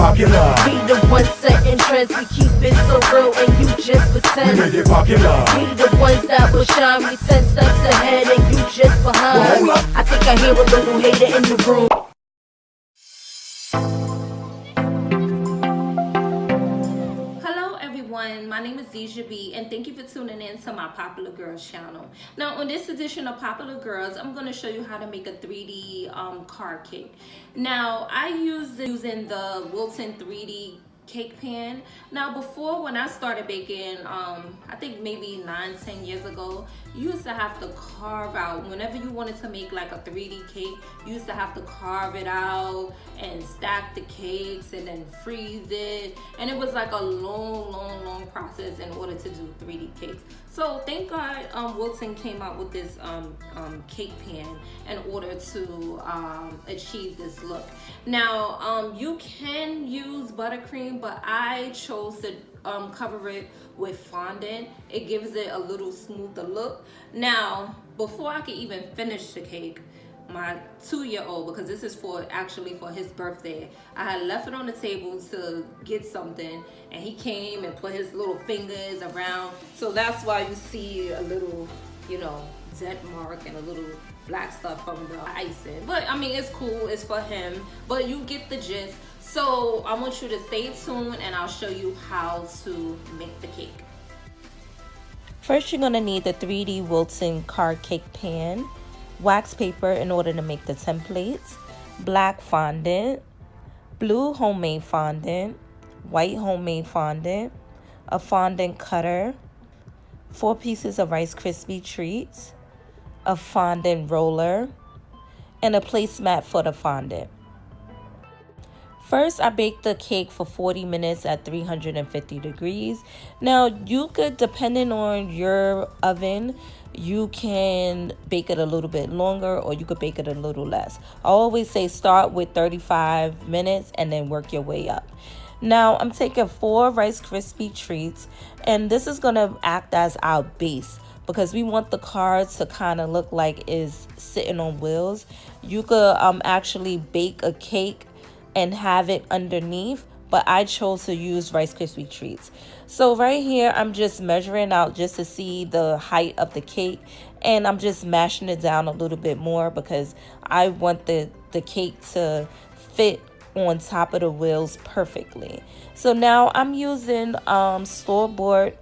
popular. We the ones setting trends, we keep it so real and you just pretend. We make it popular. We the ones that will shine, we 10 steps ahead and you just behind. Well, hold up. I think I hear a little hater in the room. Hello everyone, my name is Deja B and thank you for tuning in to my Popular Girls channel. Now on this edition of Popular Girls, I'm going to show you how to make a 3D card cake. Now I using the Wilton 3D cake pan. Now before, when I started baking, I think maybe 9-10 years ago, you used to have to carve out, whenever you wanted to make like a 3D cake, you used to have to carve it out and stack the cakes and then freeze it, and it was like a long process in order to do 3D cakes. So thank God Wilton came out with this cake pan in order to achieve this look. Now you can use buttercream, but I chose to cover it with fondant. It gives it a little smoother look. Now before I could even finish the cake, my 2-year-old, because this is actually for his birthday, I had left it on the table to get something, and he came and put his little fingers around, so that's why you see a little, you know, dent mark and a little black stuff from the icing. But I mean, it's cool, it's for him, but you get the gist. So I want you to stay tuned and I'll show you how to make the cake. First, you're going to need the 3D Wilton card cake pan, wax paper in order to make the templates, black fondant, blue homemade fondant, white homemade fondant, a fondant cutter, 4 pieces of Rice Krispie treats, a fondant roller, and a placemat for the fondant. First, I baked the cake for 40 minutes at 350 degrees. Now, you could, depending on your oven, you can bake it a little bit longer or you could bake it a little less. I always say start with 35 minutes and then work your way up. Now, I'm taking 4 Rice Krispie treats, and this is going to act as our base because we want the card to kind of look like it's sitting on wheels. You could actually bake a cake and have it underneath, but I chose to use Rice Krispie treats. So right here, I'm just measuring out just to see the height of the cake, and I'm just mashing it down a little bit more because I want the cake to fit on top of the wheels perfectly. So now I'm using store-bought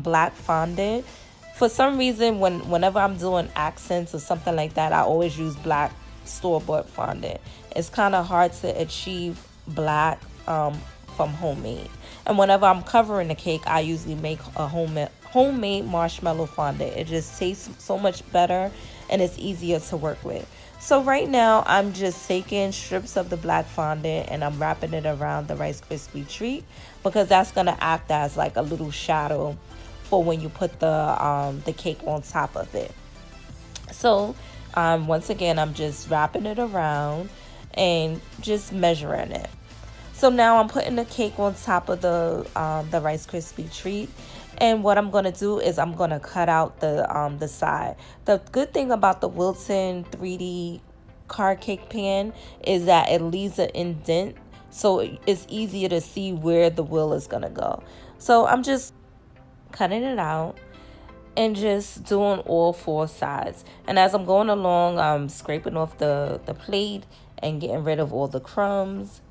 black fondant. For some reason, whenever I'm doing accents or something like that, I always use black store-bought fondant. It's kind of hard to achieve black from homemade. And whenever I'm covering the cake, I usually make a homemade marshmallow fondant. It just tastes so much better and it's easier to work with. So right now, I'm just taking strips of the black fondant and I'm wrapping it around the Rice Krispie treat because that's going to act as like a little shadow for when you put the cake on top of it. So once again, I'm just wrapping it around and just measuring it. So now I'm putting the cake on top of the Rice Krispie treat, and what I'm gonna do is I'm gonna cut out the side. The good thing about the Wilton 3D card cake pan is that it leaves an indent, so it's easier to see where the wheel is gonna go. So I'm just cutting it out and just doing all 4 sides. And as I'm going along, I'm scraping off the plate and getting rid of all the crumbs.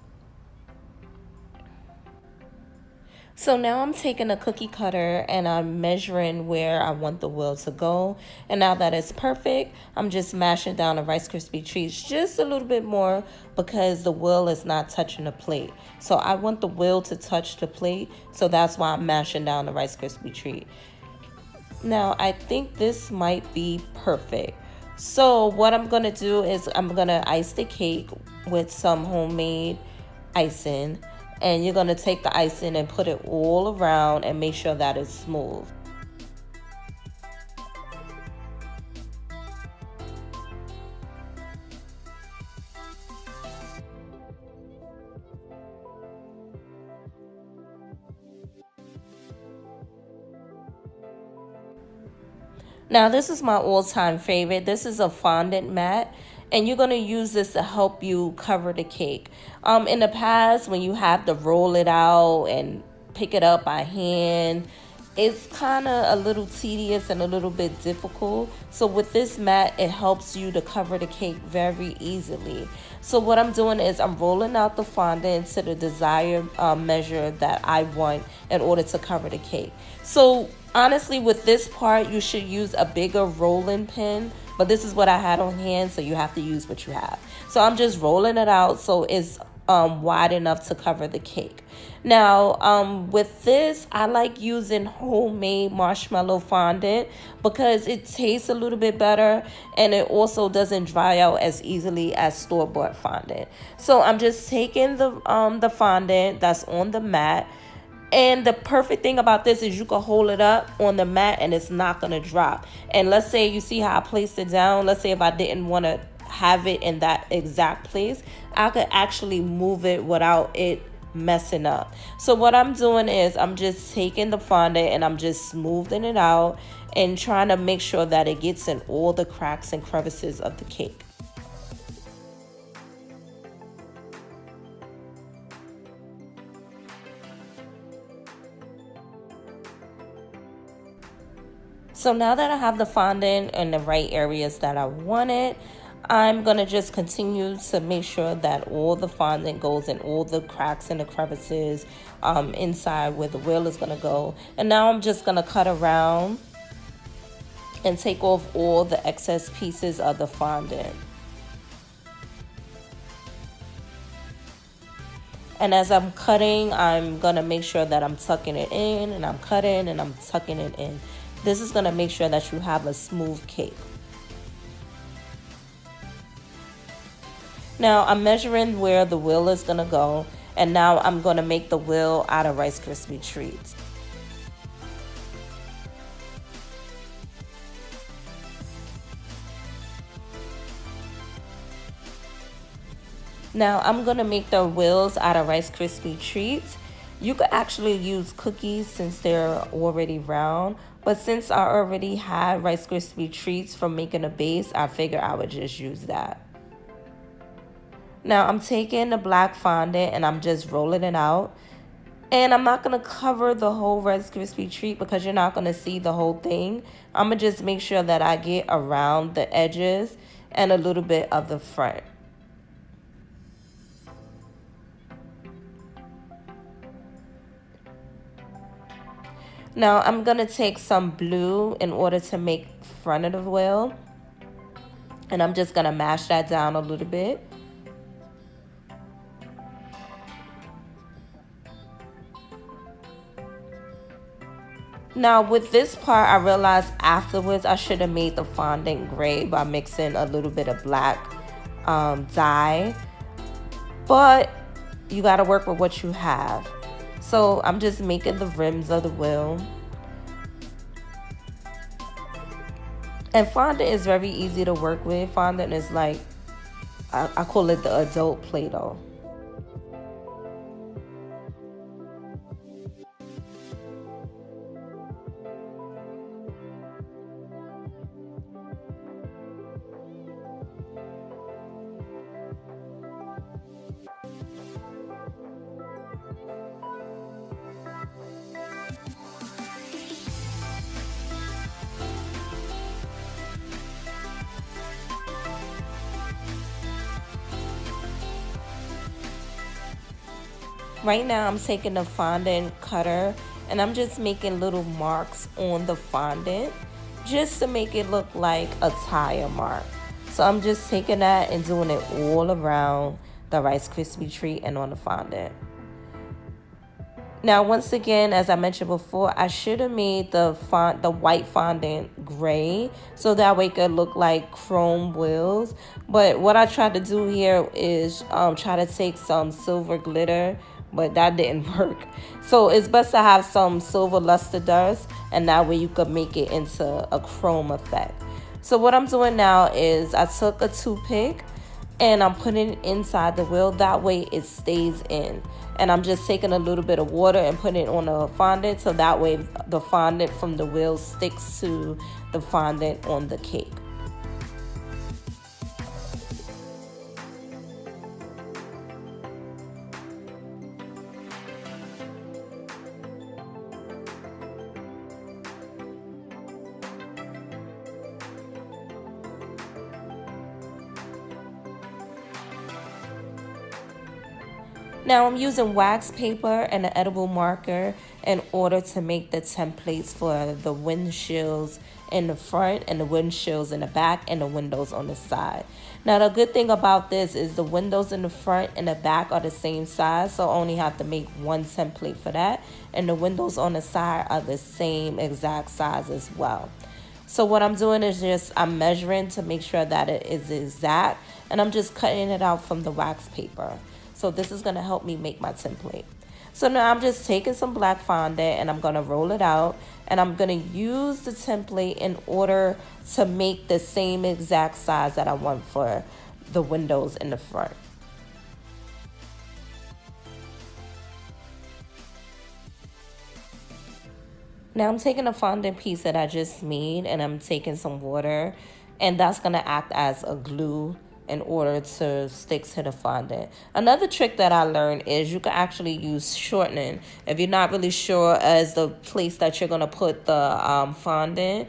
So now I'm taking a cookie cutter and I'm measuring where I want the wheel to go. And now that it's perfect, I'm just mashing down the Rice Krispie treats just a little bit more because the wheel is not touching the plate. So I want the wheel to touch the plate, so that's why I'm mashing down the Rice Krispie treat. Now, I think this might be perfect. So what I'm going to do is I'm going to ice the cake with some homemade icing. And you're going to take the icing and put it all around and make sure that it's smooth. Now this is my all-time favorite. This is a fondant mat, and you're going to use this to help you cover the cake. In the past, when you have to roll it out and pick it up by hand, it's kind of a little tedious and a little bit difficult. So with this mat, it helps you to cover the cake very easily. So what I'm doing is I'm rolling out the fondant to the desired measure that I want in order to cover the cake. So honestly, with this part, you should use a bigger rolling pin, but this is what I had on hand, so you have to use what you have. So I'm just rolling it out so it's wide enough to cover the cake. Now, with this, I like using homemade marshmallow fondant because it tastes a little bit better, and it also doesn't dry out as easily as store-bought fondant. So I'm just taking the fondant that's on the mat. And the perfect thing about this is you can hold it up on the mat and it's not going to drop. And let's say you see how I placed it down. Let's say if I didn't want to have it in that exact place, I could actually move it without it messing up. So what I'm doing is I'm just taking the fondant and I'm just smoothing it out and trying to make sure that it gets in all the cracks and crevices of the cake. So now that I have the fondant in the right areas that I want it, I'm going to just continue to make sure that all the fondant goes in all the cracks and the crevices inside where the wheel is going to go. And now I'm just going to cut around and take off all the excess pieces of the fondant. And as I'm cutting, I'm going to make sure that I'm tucking it in, and I'm cutting and I'm tucking it in. This is going to make sure that you have a smooth cake. Now I'm measuring where the wheel is going to go, and now I'm going to make the wheel out of Rice Krispie treats. Now I'm going to make the wheels out of Rice Krispie treats. You could actually use cookies since they're already round, but since I already had Rice Krispie treats from making a base, I figured I would just use that. Now I'm taking the black fondant and I'm just rolling it out. And I'm not going to cover the whole Rice Krispie treat because you're not going to see the whole thing. I'm going to just make sure that I get around the edges and a little bit of the front. Now I'm going to take some blue in order to make front of the wheel. And I'm just going to mash that down a little bit. Now with this part, I realized afterwards I should have made the fondant gray by mixing a little bit of black dye. But you got to work with what you have. So I'm just making the rims of the wheel. And fondant is very easy to work with. Fondant is like, I call it the adult Play-Doh. Right now I'm taking the fondant cutter and I'm just making little marks on the fondant just to make it look like a tire mark. So I'm just taking that and doing it all around the Rice Krispie treat and on the fondant. Now once again, as I mentioned before, I should have made the white fondant gray so that way it could look like chrome wheels. But what I tried to do here is try to take some silver glitter, but that didn't work. So it's best to have some silver luster dust, and that way you could make it into a chrome effect. So what I'm doing now is I took a toothpick and I'm putting it inside the wheel. That way it stays in. And I'm just taking a little bit of water and putting it on the fondant so that way the fondant from the wheel sticks to the fondant on the cake. Now I'm using wax paper and an edible marker in order to make the templates for the windshields in the front and the windshields in the back and the windows on the side. Now the good thing about this is the windows in the front and the back are the same size, so I only have to make one template for that, and the windows on the side are the same exact size as well. So what I'm doing is I'm measuring to make sure that it is exact, and I'm just cutting it out from the wax paper. So this is going to help me make my template. So now I'm just taking some black fondant and I'm going to roll it out, and I'm going to use the template in order to make the same exact size that I want for the windows in the front. Now I'm taking a fondant piece that I just made and I'm taking some water, and that's going to act as a glue in order to stick to the fondant. Another trick that I learned is you can actually use shortening. If you're not really sure as the place that you're going to put the fondant,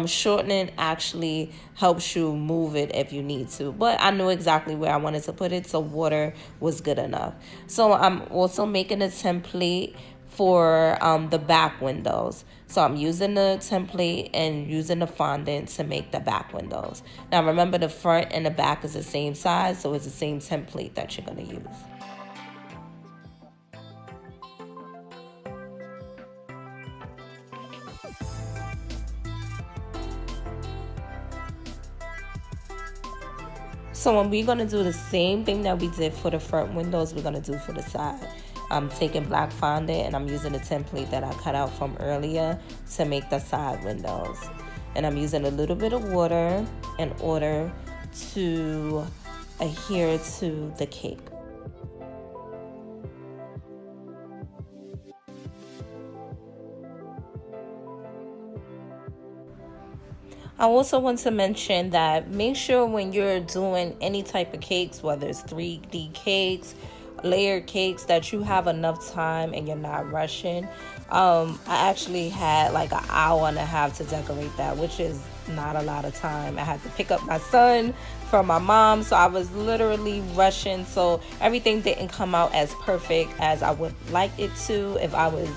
shortening actually helps you move it if you need to. But I knew exactly where I wanted to put it, so water was good enough. So I'm also making a template for the back windows. So I'm using the template and using the fondant to make the back windows. Now remember, the front and the back is the same size, so it's the same template that you're going to use. So when we're going to do the same thing that we did for the front windows, we're going to do for the side. I'm taking black fondant and I'm using a template that I cut out from earlier to make the side windows. And I'm using a little bit of water in order to adhere to the cake. I also want to mention that make sure when you're doing any type of cakes, whether it's 3D cakes, layered cakes, that you have enough time and you're not rushing. I actually had like an hour and a half to decorate that, which is not a lot of time. I had to pick up my son from my mom, so I was literally rushing, so everything didn't come out as perfect as I would like it to if I was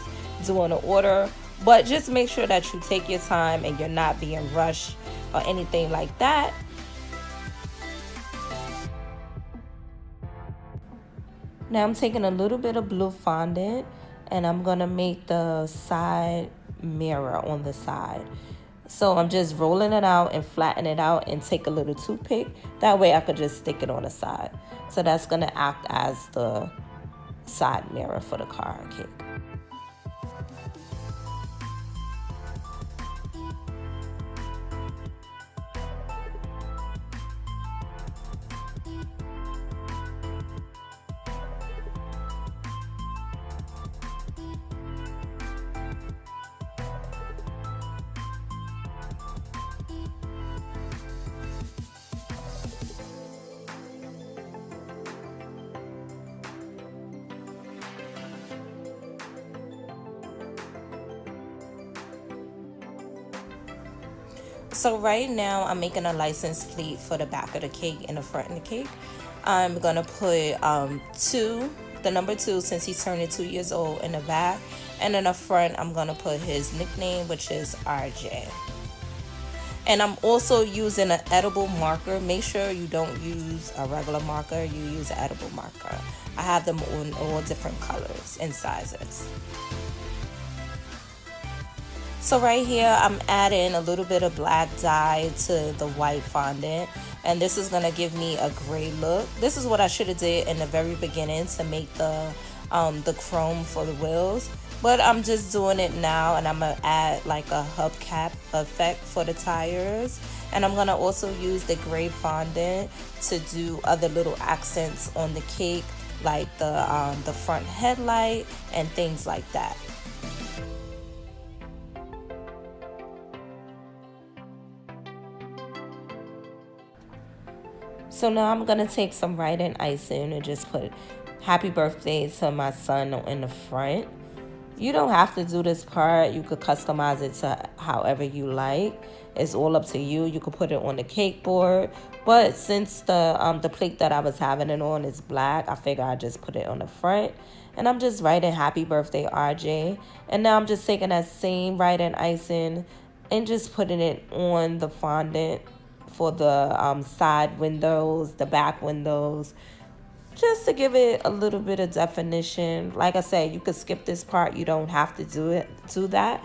doing an order. But just make sure that you take your time and you're not being rushed or anything like that. Now I'm taking a little bit of blue fondant and I'm going to make the side mirror on the side. So I'm just rolling it out and flatten it out and take a little toothpick. That way I could just stick it on the side. So that's going to act as the side mirror for the car cake. So right now I'm making a license plate for the back of the cake and the front of the cake. I'm gonna put the number 2, since he's turning 2 years old, in the back, and in the front I'm gonna put his nickname, which is RJ. And I'm also using an edible marker. Make sure you don't use a regular marker, you use an edible marker. I have them in all different colors and sizes. So right here, I'm adding a little bit of black dye to the white fondant, and this is gonna give me a gray look. This is what I should have did in the very beginning to make the chrome for the wheels, but I'm just doing it now, and I'm gonna add like a hubcap effect for the tires, and I'm gonna also use the gray fondant to do other little accents on the cake, like the front headlight and things like that. So now I'm going to take some writing icing and just put happy birthday to my son in the front. You don't have to do this part. You could customize it to however you like. It's all up to you. You could put it on the cake board. But since the plate that I was having it on is black, I figure I just put it on the front. And I'm just writing happy birthday, RJ. And now I'm just taking that same writing icing and just putting it on the fondant for the side windows, the back windows, just to give it a little bit of definition. Like I said, you could skip this part. You don't have to do that.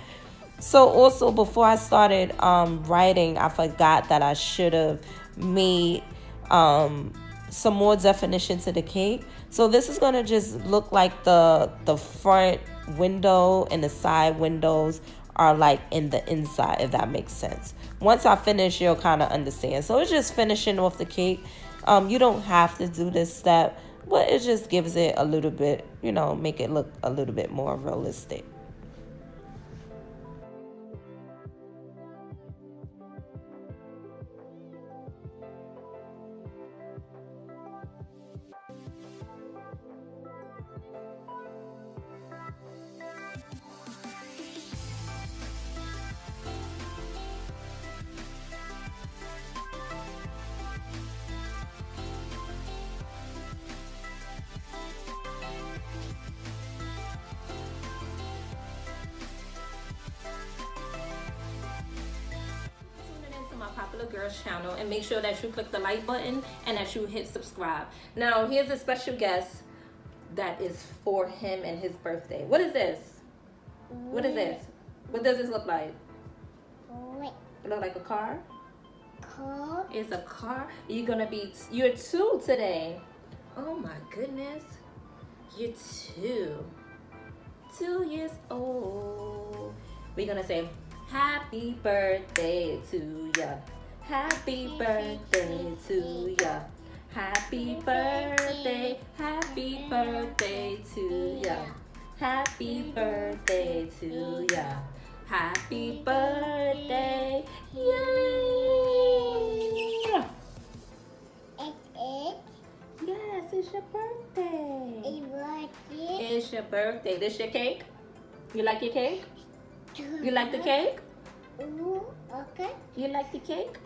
So also before I started writing, I forgot that I should have made some more definition to the cake. So this is going to just look like the front window and the side windows are like in the inside, if that makes sense. Once I finish, you'll kind of understand. So it's just finishing off the cake. You don't have to do this step, but it just gives it a little bit, you know, make it look a little bit more realistic. My Popular Girls channel, and make sure that you click the like button and that you hit subscribe. Now here's a special guest that is for him and his birthday. What is this? What is this? What does this look like? It look like a car? Car. It's a car. You're 2 today. Oh my goodness. You're 2 years old. We're gonna say happy birthday to ya. Happy birthday to ya. Happy birthday. Happy birthday to ya. Happy birthday to ya. Happy birthday. Yay! Yes, it's your birthday. It's your birthday. This your cake? You like your cake? You like the cake? Okay. You like the cake?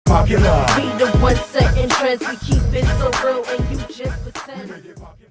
We the ones setting trends, we keep it so real and you just pretend.